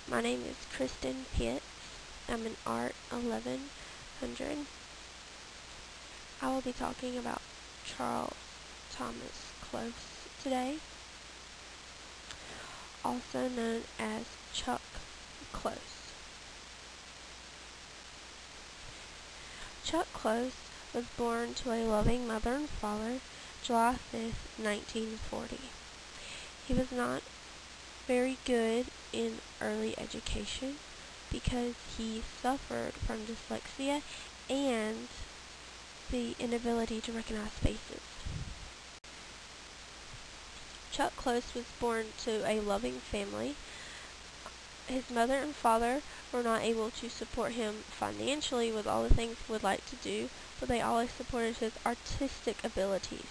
My name is Kristen Pitts. I'm in Art 1100. I will be talking about Charles Thomas Close today, also known as Chuck Close. Chuck Close was born to a loving mother and father July 5th, 1940. He was not very good in early education because he suffered from dyslexia and the inability to recognize faces. Chuck Close was born to a loving family. His mother and father were not able to support him financially with all the things he would like to do, but they always supported his artistic abilities,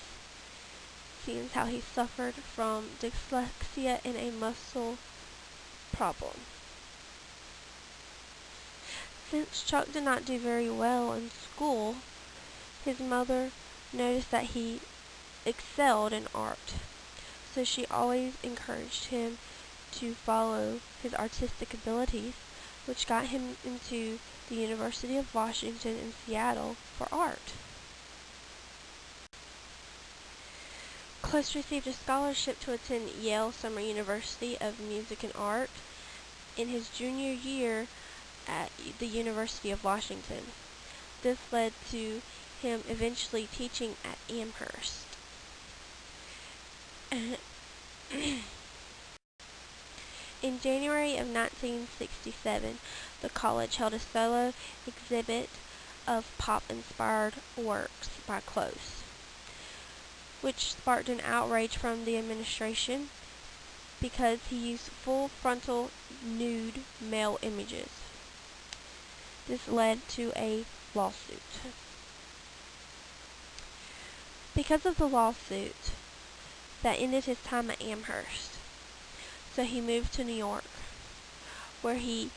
seeing how he suffered from dyslexia and a muscle problem. Since Chuck did not do very well in school, his mother noticed that he excelled in art, so she always encouraged him to follow his artistic abilities, which got him into the University of Washington in Seattle for art. Close received a scholarship to attend Yale Summer University of Music and Art in his junior year at the University of Washington. This led to him eventually teaching at Amherst. In January of 1967, the college held a solo exhibit of pop-inspired works by Close, which sparked an outrage from the administration because he used full frontal nude male images. This led to a lawsuit. Because of the lawsuit, that ended his time at Amherst. So he moved to New York, where he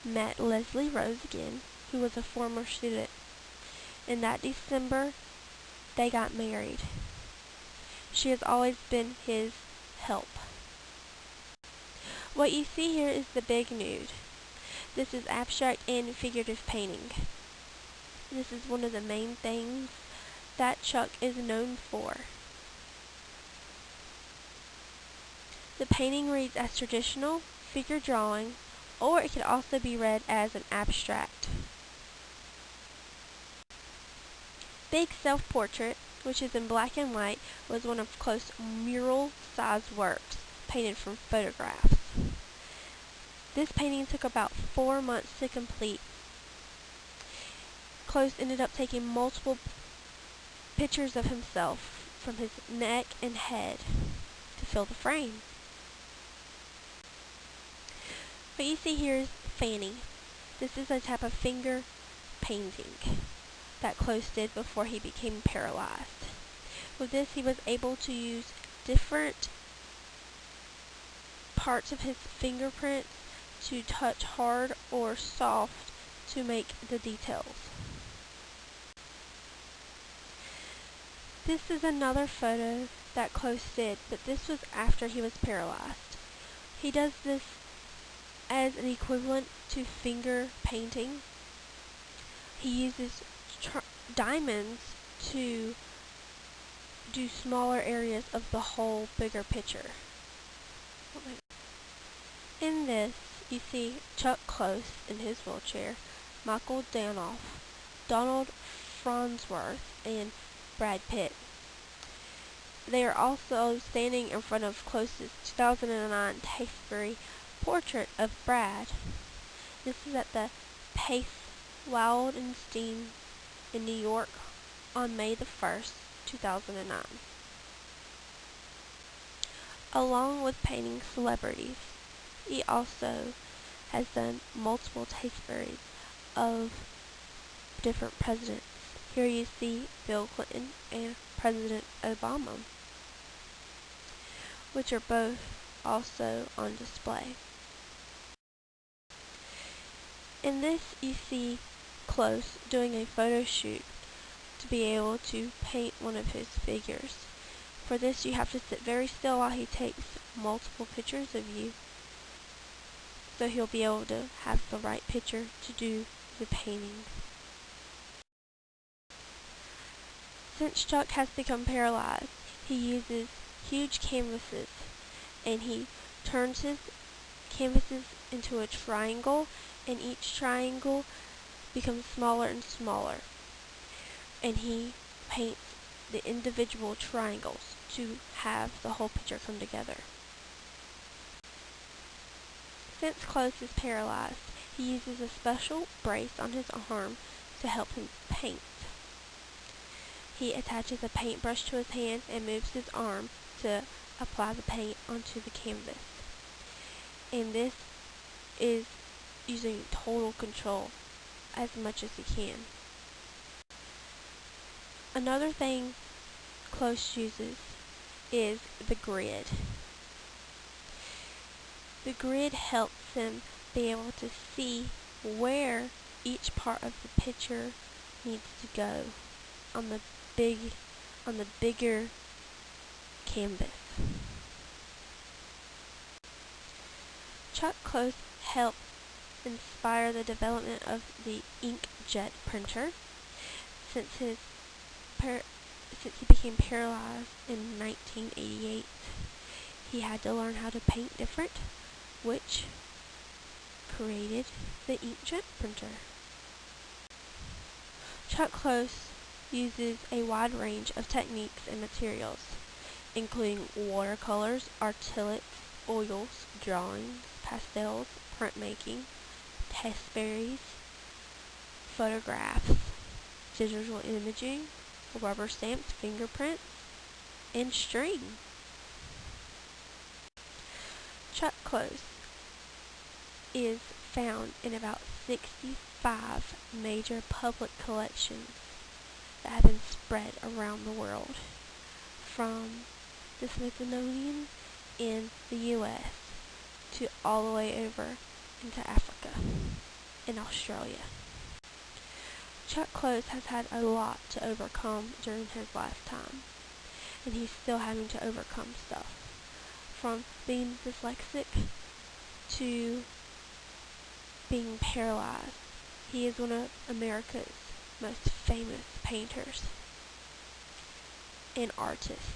met Leslie Rose again, who was a former student. In that December, they got married. She has always been his help. What you see here is the big nude. This is abstract and figurative painting. This is one of the main things that Chuck is known for. The painting reads as traditional figure drawing, or it could also be read as an abstract. Big Self-Portrait, which is in black and white, was one of Close's mural-sized works, painted from photographs. This painting took about 4 months to complete. Close ended up taking multiple pictures of himself from his neck and head to fill the frame. What you see here is fanning. This is a type of finger painting that Close did before he became paralyzed. With this, he was able to use different parts of his fingerprints to touch hard or soft to make the details. This is another photo that Close did, but this was after he was paralyzed. He does this as an equivalent to finger painting. He uses diamonds to do smaller areas of the whole bigger picture. In this, you see Chuck Close in his wheelchair, Michael Danoff, Donald Farnsworth, and Brad Pitt. They are also standing in front of Close's 2009 Tasteful portrait of Brad. This is at the Pace Wildenstein in New York on May the 1st, 2009. Along with painting celebrities, he also has done multiple Tasteful's of different presidents. Here you see Bill Clinton and President Obama, which are both also on display. In this, you see Close doing a photo shoot to be able to paint one of his figures. For this, you have to sit very still while he takes multiple pictures of you, so he'll be able to have the right picture to do the painting. Since Chuck has become paralyzed, he uses huge canvases, and he turns his canvases into a triangle, and each triangle becomes smaller and smaller, and he paints the individual triangles to have the whole picture come together. Since Close is paralyzed, he uses a special brace on his arm to help him paint. He attaches a paintbrush to his hand and moves his arm to apply the paint onto the canvas. And this is using total control as much as he can. Another thing Close uses is the grid. The grid helps him be able to see where each part of the picture needs to go on the bigger canvas. Chuck Close helped inspire the development of the inkjet printer. Since he became paralyzed in 1988, he had to learn how to paint different, which created the inkjet printer. Chuck Close uses a wide range of techniques and materials, including watercolors, acrylics, oils, drawings, pastels, printmaking, test berries, photographs, digital imaging, rubber stamps, fingerprints, and string. Chuck Close is found in about 65 major public collections that have been spread around the world, from the Smithsonian in the U.S. to all the way over into Africa and Australia. Chuck Close has had a lot to overcome during his lifetime, and he's still having to overcome stuff, from being dyslexic to being paralyzed. He is one of America's most famous painters and artists.